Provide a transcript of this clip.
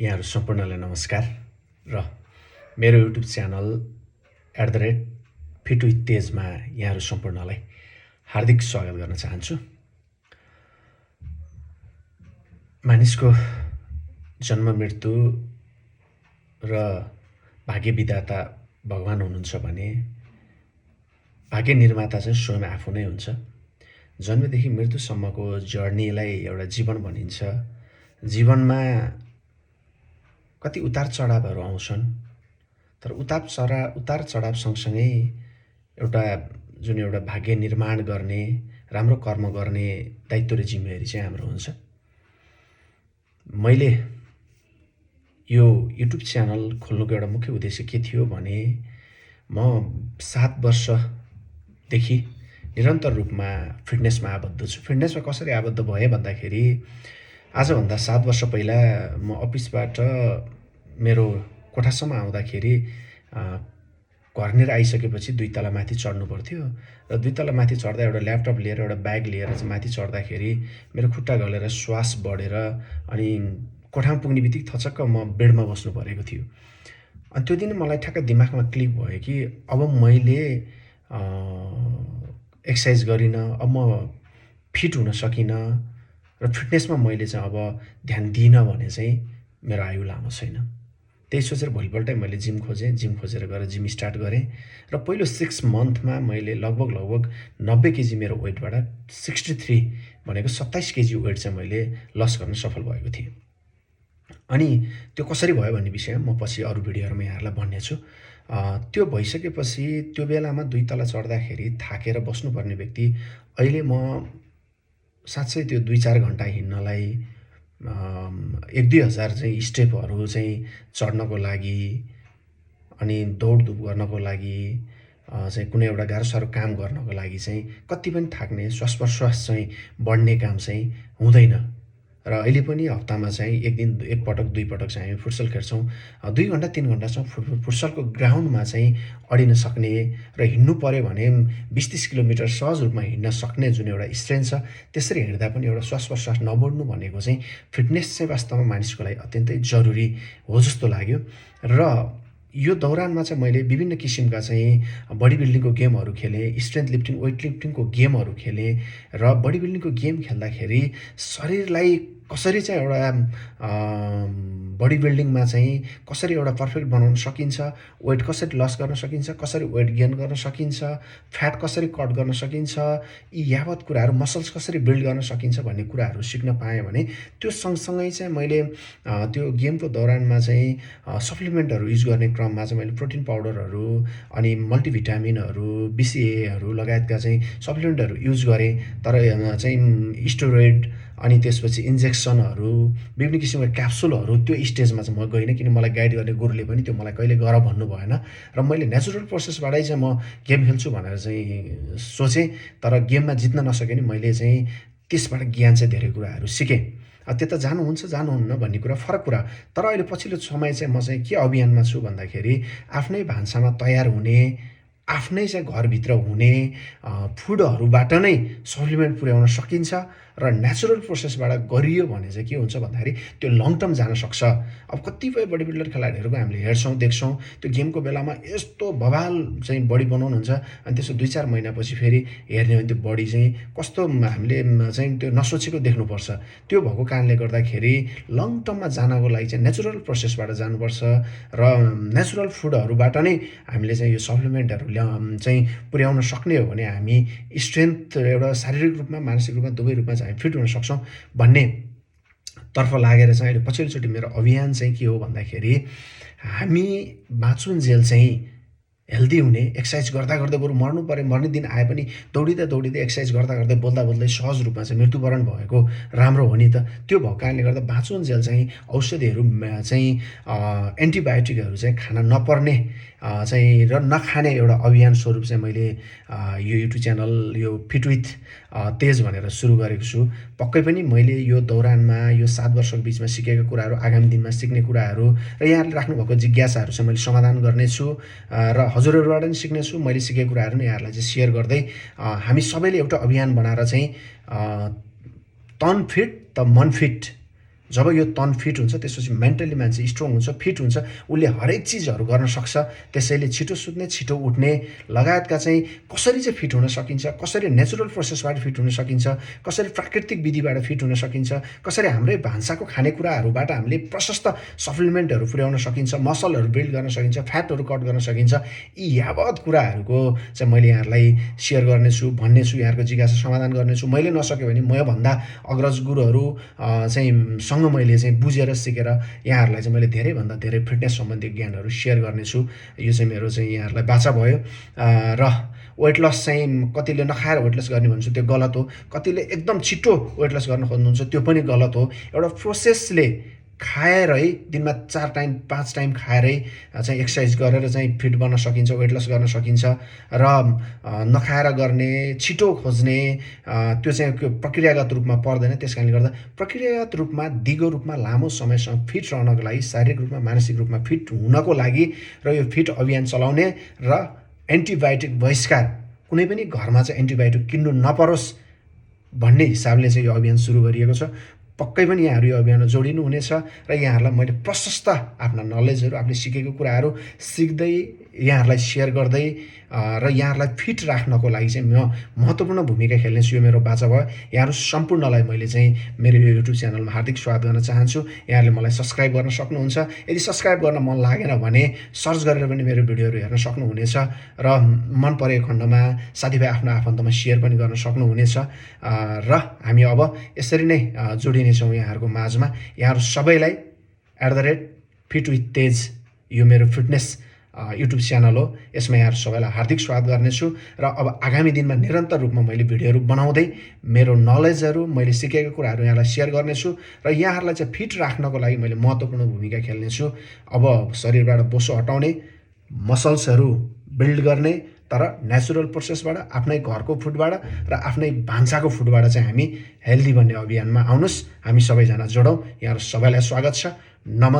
यहाँहरू सम्पूर्णलाई नमस्कार र मेरो युट्युब च्यानल @फिट विथ तेजमा यहाँहरू सम्पूर्णलाई हार्दिक स्वागत गर्न चाहन्छु। मानिसको जन्म मृत्यु र भाग्य विधाता भगवान हुनुहुन्छ भने भाग्य निर्माता चाहिँ स्वयं आफू नै हुन्छ। जन्मदेखि मृत्युसम्मको जर्नीलाई एउटा जीवन भनिन्छ। जीवनमा कति उतार चढावहरू आउँछन्, तर उतार चढाव सँगसँगै एउटा भाग्य निर्माण गर्ने, राम्रो कर्म गर्ने दायित्व र जिम्मेवारी चाहिँ हाम्रो हुन्छ। मैले यो युट्युब च्यानल खोल्नुको एउटा मुख्य उद्देश्य के थियो भने म 7 वर्षदेखि निरन्तर रूपमा फिटनेसमा आबद्ध छु। फिटनेसमा कसरी आबद्ध भएँ भन्दाखेरि आजभन्दा 7 वर्ष पहिला म अफिसबाट मेरो कोठासम्म आउँदाखेरि घरनिर आइसकेपछि 2 तला माथि चढ्नु पर्थ्यो र 2 तला माथि चढ्दा एउटा ल्यापटप लिएर एउटा ब्याग लिएर चाहिँ माथि चढ्दाखेरि मेरो खुट्टा गलेर श्वास बढेर अनि कोठामा पुग्ने बित्तिकै थचक्क म बेडमा बस्नु परेको थियो। अनि त्यो दिन मलाई ठ्याक्क दिमागमा क्लिक भयो कि अब मैले एक्सर्साइज गरिनँ, अब म फिट हुन सकिनँ र फिटनेसमा मैले चाहिँ अब ध्यान दिइनँ भने चाहिँ मेरो आयु लामो छैन। त्यही सोचेर भोलिपल्टै मैले जिम खोजेर गएर जिम स्टार्ट गरेँ र पहिलो 6 मन्थमा मैले लगभग 90 केजी मेरो वेटबाट 63 भनेको 27 केजी वेट चाहिँ मैले लस गर्न सफल भएको थिएँ। अनि त्यो कसरी भयो भन्ने विषयमा म पछि अरू भिडियोहरूमा यहाँहरूलाई भन्नेछु। त्यो भइसकेपछि त्यो बेलामा 2 तला चढ्दाखेरि थाकेर बस्नुपर्ने व्यक्ति अहिले म साँच्चै त्यो 2-4 घन्टा हिँड्नलाई 1-2 हजार चाहिँ स्टेपहरू चाहिँ चढ्नको लागि अनि दौडधुप गर्नको लागि चाहिँ कुनै एउटा गाह्रो साह्रो काम गर्नको लागि चाहिँ कति पनि थाक्ने, श्वास प्रश्वास चाहिँ बढ्ने काम चाहिँ हुँदैन। र अहिले पनि हप्तामा चाहिँ एक पटक 2 पटक चाहिँ हामी फुटसल खेल्छौँ। 2 घन्टा 3 घन्टासम्म फुटसलको ग्राउन्डमा चाहिँ अडिन सक्ने र हिँड्नु पऱ्यो भने 20-30 किलोमिटर सहज रूपमा हिँड्न सक्ने जुन एउटा स्ट्रेन्थ छ, त्यसरी हिँड्दा पनि एउटा श्वास प्रश्वास नबढ्नु भनेको चाहिँ फिटनेस चाहिँ वास्तवमा मानिसको लागि अत्यन्तै जरुरी हो जस्तो लाग्यो। र यो दौरानमा चाहिँ मैले विभिन्न किसिमका चाहिँ बडी बिल्डिङको गेमहरू खेलेँ, स्ट्रेन्थ लिफ्टिङ, वेट लिफ्टिङको गेमहरू खेलेँ र बडी बिल्डिङको गेम खेल्दाखेरि शरीरलाई कसरी चाहिँ एउटा बडी बिल्डिङमा चाहिँ कसरी एउटा पर्फेक्ट बनाउन सकिन्छ, वेट कसरी लस गर्न सकिन्छ, कसरी वेट गेन गर्न सकिन्छ, फ्याट कसरी कट गर्न सकिन्छ, यी यावत कुराहरू, मसल्स कसरी बिल्ड गर्न सकिन्छ भन्ने कुराहरू सिक्न पाएँ भने त्यो सँगसँगै चाहिँ मैले त्यो गेमको दौरानमा चाहिँ सप्लिमेन्टहरू युज गर्ने क्रममा चाहिँ मैले प्रोटिन पाउडरहरू अनि मल्टिभिटामिनहरू, BCAAहरू लगायतका चाहिँ सप्लिमेन्टहरू युज गरेँ। तर चाहिँ स्टेरोइड अनि त्यसपछि इन्जेक्सनहरू, विभिन्न किसिमका क्याप्सुलहरू त्यो स्टेजमा चाहिँ म गइनँ, किन मलाई गाइड गर्ने गुरुले पनि त्यो मलाई कहिले गर भन्नु भएन र मैले नेचुरल प्रोसेसबाटै चाहिँ म गेम खेल्छु भनेर चाहिँ सोचेँ। तर गेममा जित्न नसके नि मैले चाहिँ त्यसबाट ज्ञान चाहिँ धेरै कुराहरू सिकेँ। त्यता जानुहुन्न भन्ने कुरा फरक कुरा। तर अहिले पछिल्लो समय चाहिँ म चाहिँ के अभियानमा छु भन्दाखेरि आफ्नै भान्सामा तयार हुने, आफ्नै चाहिँ घरभित्र हुने फुडहरूबाट नै सप्लिमेन्ट पुर्याउन सकिन्छ र नेचुरल प्रोसेसबाट गरियो भने चाहिँ के हुन्छ भन्दाखेरि त्यो लङ टर्म जान सक्छ। अब कतिपय बडी बिल्डर खेलाडीहरूको हामीले हेर्छौँ, देख्छौँ, त्यो गेमको बेलामा यस्तो बवाल चाहिँ बडी बनाउनुहुन्छ अनि त्यसो 2-4 महिनापछि फेरि हेर्ने हो भने त्यो बडी चाहिँ कस्तो हामीले चाहिँ त्यो नसोचेको देख्नुपर्छ। त्यो भएको कारणले गर्दाखेरि लङ टर्ममा जानको लागि चाहिँ नेचुरल प्रोसेसबाट जानुपर्छ र नेचुरल फुडहरूबाट नै हामीले चाहिँ यो सप्लिमेन्टहरू चाहिँ पुर्याउन सक्ने हो भने हामी स्ट्रेन्थ एउटा शारीरिक रूपमा, मानसिक रूपमा, दुवै रूपमा चाहिँ फिट हुन सक्छौँ भन्ने तर्फ लागेर चाहिँ अहिले पछिल्लोचोटि मेरो अभियान चाहिँ के हो भन्दाखेरि हामी बाँचुन्जेल चाहिँ हेल्दी हुने, एक्सर्साइज गर्दा बरु मर्नु पऱ्यो, मर्ने दिन आए पनि दौडिँदै एक्सर्साइज गर्दै बोल्दै सहज रूपमा चाहिँ मृत्युवरण भएको राम्रो हो नि त। त्यो भएको कारणले गर्दा बाँचुन्जेल चाहिँ औषधिहरू चाहिँ एन्टिबायोटिकहरू चाहिँ खान नपर्ने चाहिँ र नखाने एउटा अभियान स्वरूप चाहिँ मैले यो युट्युब च्यानल यो फिट विथ तेज भनेर सुरु गरेको छु। पक्कै पनि मैले यो दौरानमा यो 7 वर्षको बिचमा सिकेका कुराहरू, आगामी दिनमा सिक्ने कुराहरू र यहाँहरूले राख्नुभएको जिज्ञासाहरू चाहिँ मैले समाधान गर्नेछु र हजुरहरूबाट पनि सिक्नेछु। मैले सिकेको कुराहरू नै यहाँहरूलाई चाहिँ सेयर गर्दै हामी सबैले एउटा अभियान बनाएर चाहिँ तन फिट त मन फिट जब यो तन फिट हुन्छ त्यसपछि मेन्टली मान्छे स्ट्रङ हुन्छ, फिट हुन्छ, उसले हरेक चिजहरू गर्न सक्छ। त्यसैले छिटो सुत्ने, छिटो उठ्ने लगायतका चाहिँ कसरी चाहिँ फिट हुन सकिन्छ, कसरी नेचुरल प्रोसेसबाट फिट हुन सकिन्छ, कसरी प्राकृतिक विधिबाट फिट हुन सकिन्छ, कसरी हाम्रै भान्साको खानेकुराहरूबाट हामीले प्रशस्त सप्लिमेन्टहरू पुर्याउन सकिन्छ, मसलहरू बिल्ड गर्न सकिन्छ, फ्याटहरू कट गर्न सकिन्छ, यी यावत कुराहरूको चाहिँ मैले यहाँहरूलाई सेयर गर्नेछु, भन्नेछु, यहाँहरूको जिज्ञासा समाधान गर्नेछु। मैले नसक्यो भने मभन्दा अग्रज गुरुहरू चाहिँ सँग मैले चाहिँ बुझेर सिकेर यहाँहरूलाई चाहिँ मैले धेरैभन्दा धेरै फिटनेस सम्बन्धी ज्ञानहरू सेयर गर्नेछु। यो चाहिँ मेरो चाहिँ यहाँहरूलाई बाचा भयो। र वेट लस चाहिँ कतिले नखाएर वेट लस गर्ने भन्छु त्यो गलत हो, कतिले एकदम छिटो वेट लस गर्न खोज्नुहुन्छ त्यो पनि गलत हो। एउटा प्रोसेसले खाएरै दिनमा 4 टाइम 5 टाइम खाएरै चाहिँ एक्सर्साइज गरेर चाहिँ फिट बन्न सकिन्छ, वेट लस गर्न सकिन्छ। र नखाएर गर्ने, छिटो खोज्ने त्यो चाहिँ प्रक्रियागत रूपमा पर्दैन। त्यस कारणले गर्दा प्रक्रियागत रूपमा दिगो रूपमा लामो समयसम्म फिट रहनको लागि, शारीरिक रूपमा मानसिक रूपमा फिट हुनको लागि र यो फिट अभियान चलाउने र एन्टिबायोटिक बहिष्कार, कुनै पनि घरमा चाहिँ एन्टिबायोटिक किन्नु नपरोस् भन्ने हिसाबले चाहिँ यो अभियान सुरु गरिएको छ। पक्कै पनि यहाँहरू यो अभियानमा जोडिनु हुनेछ र यहाँहरूलाई मैले प्रशस्त आफ्ना नलेजहरू, आफूले सिकेको कुराहरू सिक्दै यहाँहरूलाई सेयर गर्दै र यहाँहरूलाई फिट राख्नको लागि चाहिँ म महत्त्वपूर्ण भूमिका खेल्नेछु। यो मेरो बाचा भयो। यहाँहरू सम्पूर्णलाई मैले चाहिँ मेरो यो युट्युब च्यानलमा हार्दिक स्वागत गर्न चाहन्छु। यहाँहरूले मलाई सब्सक्राइब गर्न सक्नुहुन्छ। यदि सब्सक्राइब गर्न मन लागेन भने सर्च गरेर पनि मेरो भिडियोहरू हेर्न सक्नुहुनेछ र मन परेको खण्डमा साथीभाइ आफ्नो आफन्तमा सेयर पनि गर्न सक्नुहुनेछ। र हामी अब यसरी नै जोडिनेछौँ यहाँहरूको माझमा। यहाँहरू सबैलाई @फिट विथ तेज यो मेरो फिटनेस युट्युब च्यानल हो, यसमा यहाँहरू सबैलाई हार्दिक स्वागत गर्नेछु। र अब आगामी दिनमा निरन्तर रूपमा मैले भिडियोहरू बनाउँदै मेरो नलेजहरू, मैले सिकेको कुराहरू यहाँलाई सेयर गर्नेछु र यहाँहरूलाई चाहिँ फिट राख्नको लागि मैले महत्त्वपूर्ण भूमिका खेल्नेछु। अब शरीरबाट बोसो हटाउने, मसल्सहरू बिल्ड गर्ने, तर नेचुरल प्रोसेसबाट, आफ्नै घरको फुडबाट र आफ्नै भान्साको फुडबाट चाहिँ हामी हेल्दी बन्ने अभियानमा आउनुहोस्। हामी सबैजना जोडौँ। यहाँहरू सबैलाई स्वागत छ। नमन।